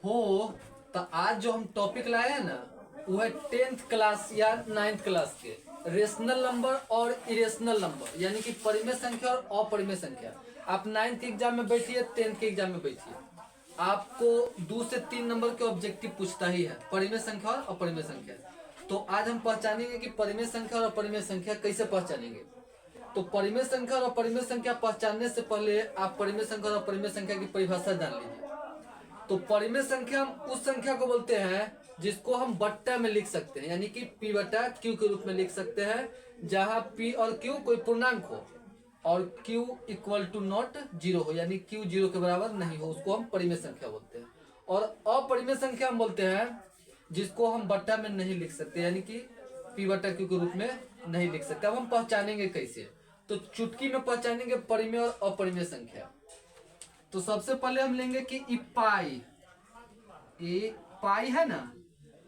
हो। तो आज जो हम टॉपिक लाए हैं ना, वो है 10th क्लास या 9th क्लास के रेशनल नंबर और इरेशनल नंबर, यानी कि परिमेय संख्या और अपरिमेय संख्या। आप 9th के एग्जाम में बैठिए, 10th के एग्जाम में बैठिए, आपको 2 से 3 नंबर के ऑब्जेक्टिव पूछता ही है, परिमेय संख्या और अपरिमेय संख्या। तो आज हम पहचानेंगे कि परिमेय संख्या और अपरिमेय संख्या कैसे पहचानेंगे। तो परिमेय संख्या और अपरिमेय संख्या पहचानने से पहले आप परिमेय संख्या और अपरिमेय संख्या की परिभाषा जान लीजिए। तो परिमेय संख्या हम उस संख्या को बोलते हैं जिसको हम बट्टा में लिख सकते हैं, यानी कि p बटा q के रूप में लिख सकते हैं, जहां p और q कोई पूर्णांक हो और q equal to not zero हो, यानी q जीरो के बराबर नहीं हो, उसको हम परिमेय संख्या बोलते हैं। और अपरिमेय संख्या हम बोलते हैं जिसको हम बट्टा में नहीं लिख सकते, यानी कि p बटा q के रूप में नहीं लिख सकते। अब हम पहचानेंगे कैसे, तो चुटकी में पहचानेंगे परिमेय और अपरिमेय संख्या। तो सबसे पहले हम लेंगे कि ई पाई, ये पाई है ना,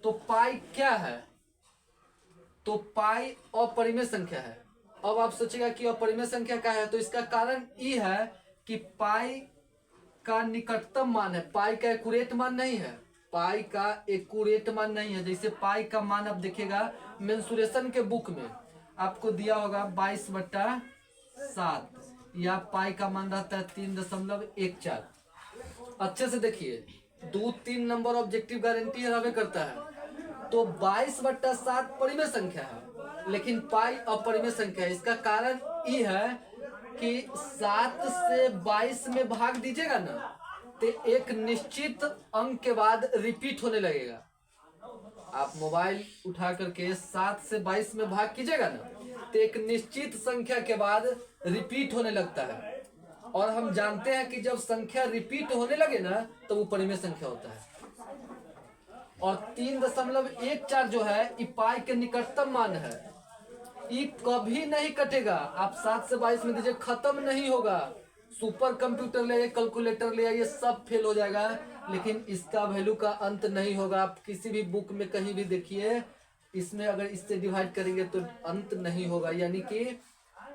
तो पाई क्या है, तो पाई अपरिमेय संख्या है। अब आप सोचेगा कि अपरिमेय संख्या क्या है, तो इसका कारण ये है कि पाई का निकटतम मान है, पाई का एक्यूरेट मान नहीं है, पाई का एक्यूरेट मान नहीं है। जैसे पाई का मान आप देखिएगा मेंसुरेशन के बुक में आपको दिया होगा 22/7, या पाई का मान रहता है 3.14। अच्छे से देखिए, 2-3 नंबर ऑब्जेक्टिव गारंटी रहबे करता है। तो 22/7 परिमेय संख्या है, लेकिन पाई अपरिमेय संख्या है। इसका कारण ये है कि 7 से 22 में भाग दीजिएगा ना, तो एक निश्चित अंक के बाद रिपीट होने लगेगा। आप मोबाइल उठा करके 7 से 22 में भाग कीजिएगा ना, तो एक निश्चित संख्या के बाद रिपीट होने लगता है। और हम जानते हैं कि जब संख्या रिपीट होने लगे ना, तो वो परिमेय संख्या होता है। और 3.14 जो है ये पाई के निकटतम मान है, ये कभी नहीं कटेगा। आप 7 से 22 में दीजिए, खत्म नहीं होगा। सुपर कंप्यूटर ले आइए, कैलकुलेटर ले आइए, सब फेल हो जाएगा, लेकिन इसका वैल्यू का अंत नहीं होगा। आप किसी भी बुक में कहीं भी देखिए, इसमें अगर इससे डिवाइड करेंगे तो अंत नहीं होगा, यानी कि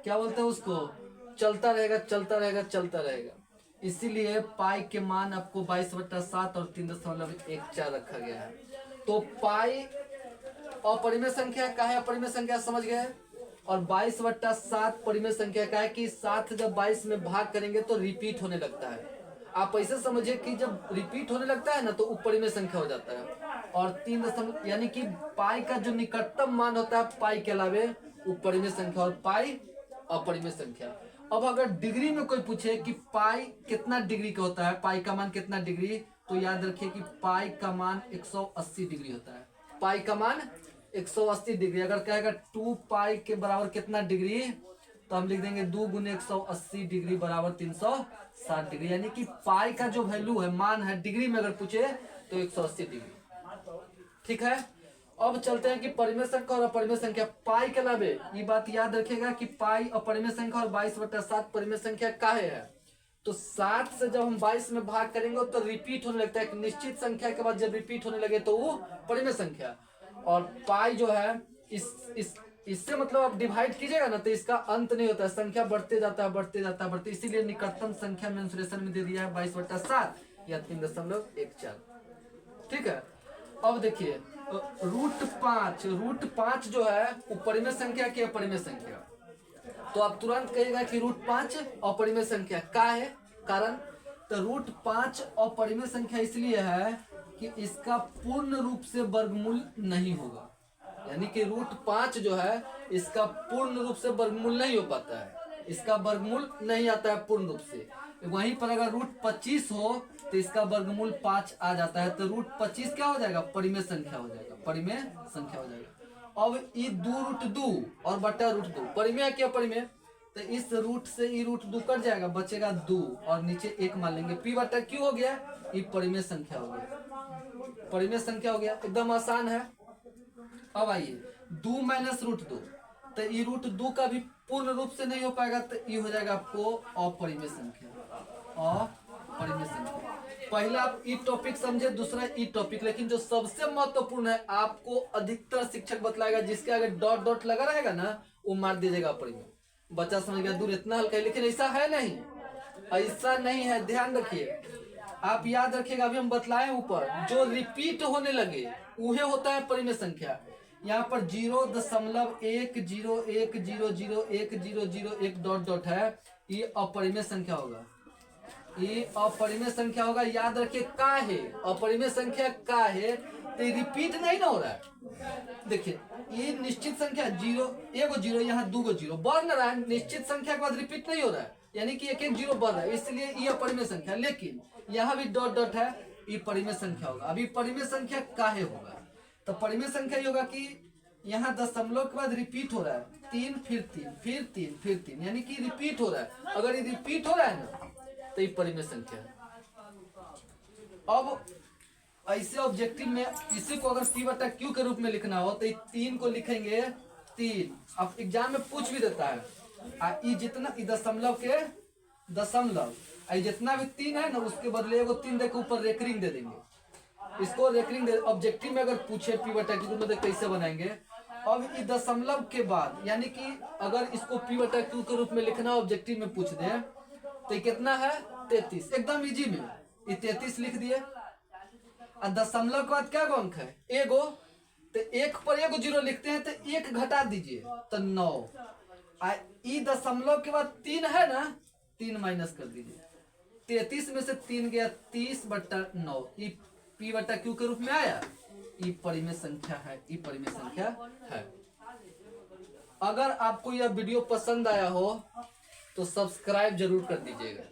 क्या बोलते हैं उसको, चलता रहेगा चलता रहेगा चलता रहेगा। इसीलिए पाई के मान आपको 22/7 और 3.14 रखा गया है। तो पाई अपरिमेय संख्या का है, अपरिमेय संख्या समझ गए। और 22/7 परिमेय संख्या का है कि 7 जब 22 में भाग करेंगे तो रिपीट होने लगता है। आप ऐसे समझिए कि जब रिपीट होने लगता है ना, तो परिमेय संख्या हो जाता है। और 3 यानी कि पाई का जो निकटतम मान होता है पाई के अलावे, वो परिमेय संख्या, और पाई अपरिमेय संख्या। अब अगर डिग्री में कोई पूछे कि पाई कितना डिग्री का होता है, पाई का मान कितना डिग्री, तो याद रखिए कि पाई का मान 180 डिग्री होता है। पाई का मान 180 डिग्री। अगर कहेगा 2 पाई के बराबर कितना डिग्री, तो हम लिख देंगे 2 गुने 180 डिग्री बराबर 360 डिग्री, यानी कि पाई का जो वैल्यू है, मान है, डिग्री में अगर पूछे तो 180 डिग्री। ठीक है। अब चलते हैं कि परिमेय संख्या और अपरिमेय संख्या। पाई के अलावे ये बात याद रखिएगा कि पाई अपरिमेय संख्या और 22/7 परिमेय संख्या काहे है। तो 7 से जब हम 22 में भाग करेंगे तो रिपीट होने लगता है, एक निश्चित संख्या के बाद जब रिपीट होने लगे तो वो परिमेय संख्या। और पाई जो है इससे मतलब आप डिवाइड कीजिएगा ना, तो इसका अंत नहीं होता है, संख्या बढ़ते जाता है बढ़ते जाता है बढ़ते, इसीलिए निकटतम संख्या मेंसुरेशन में दे दिया है 22/7 या 3.14। ठीक है। अब देखिए रूट 5 जो है वो परिमेय संख्या की अपरिमेय संख्या। तो आप तुरंत कहिएगा कि रूट 5 अपरिमेय संख्या का है, कारण तो रूट 5 अपरिमेय संख्या इसलिए है कि इसका पूर्ण रूप से वर्गमूल नहीं होगा, यानी कि रूट 5 जो है इसका पूर्ण रूप से वर्गमूल नहीं हो पाता है, इसका वर्गमूल नहीं आता है पूर्ण रूप से। वहीं पर अगर रूट 25 हो तो इसका वर्गमूल 5 आ जाता है, तो रूट 25 क्या हो जाएगा, परिमेय संख्या हो जाएगा, परिमेय संख्या हो जाएगा। अब ये 2√2 और बटा √2 परिमेय क्या परिमेय, तो इस रूट से ये √2 कट जाएगा, बचेगा 2 और नीचे 1 मान लेंगे, p बटा q हो गया, ये परिमेय संख्या हो गया, परिमेय संख्या हो गया, एकदम आसान है। अब आइए 2 माइनस √2, तो ये √2 का भी पूर्ण रूप से नहीं हो पाएगा, तो ये हो जाएगा आपको अपरिमेय संख्या, अपरिमेय संख्या। पहला आप ई टॉपिक समझे, दूसरा ई टॉपिक, लेकिन जो सबसे महत्वपूर्ण है आपको अधिकतर शिक्षक बतलाएगा, जिसके आगे डॉट डॉट लगा रहेगा ना, वो मार दीजिएगा अपरिमेय। बच्चा समझ गया दूर इतना हल्का है, लेकिन ऐसा है नहीं, ऐसा नहीं है, ध्यान रखिए। आप याद रखिएगा, अभी हम बतलाए ऊपर जो रिपीट होने लगे वह होता है परिमेय संख्या। यहाँ पर 0.101001001 डॉट डॉट है, ये अपरिमेय संख्या होगा, ये अपरिमेय संख्या होगा। याद रखिए का है, अपरिमेय संख्या का है, तो रिपीट नहीं ना हो रहा है। देखिए ये निश्चित संख्या जीरो, एगो जीरो यहाँ दूगो जीरो बढ़ ना रहा है, निश्चित संख्या के बाद रिपीट नहीं हो रहा है, यानी कि एक एक जीरो बढ़ रहा है, इसलिए ये अपरिमेय संख्या। लेकिन यहाँ भी डॉट डॉट है, ये परिमेय संख्या होगा। अभी परिमेय संख्या काहे होगा, तो परिमेय संख्या ये होगा कि यहाँ दशमलव के बाद रिपीट हो रहा है, 3 फिर 3 फिर 3 फिर 3, यानी कि रिपीट हो रहा है। अगर ये रिपीट हो रहा है ना तो ये परिमेय संख्या है। अब ऐसे ऑब्जेक्टिव में इसी को अगर P/Q के रूप में लिखना हो तो 3 को लिखेंगे 3। अब एग्जाम में पूछ भी देता है, ये जितना दशमलव के दशमलव जितना भी 3 है ना उसके बदले एगो 3 देकर ऊपर रेकरिंग दे देंगे, इसको रेकरिंग दे। ऑब्जेक्टिव में अगर पूछे P/Q में तो कैसे बनाएंगे। अब ये दशमलव के बाद यानी कि अगर इसको P/Q के रूप में लिखना ऑब्जेक्टिव में पूछ दे तो ये कितना है 33, एकदम इजी में ये 33 लिख दिए। और दशमलव के बाद क्या अंक है एगो, तो एक पर एगो जीरो लिखते हैं तो एक घटा दीजिए तो 9। ई दशमलव के बाद 3 है ना, 3 माइनस कर दीजिए, 33 में से 3 गया 30/9, ये P/Q के रूप में आया। ये परिमेय संख्या है, ये परिमेय संख्या है। अगर आपको यह वीडियो पसंद आया हो तो सब्सक्राइब जरूर कर दीजिएगा।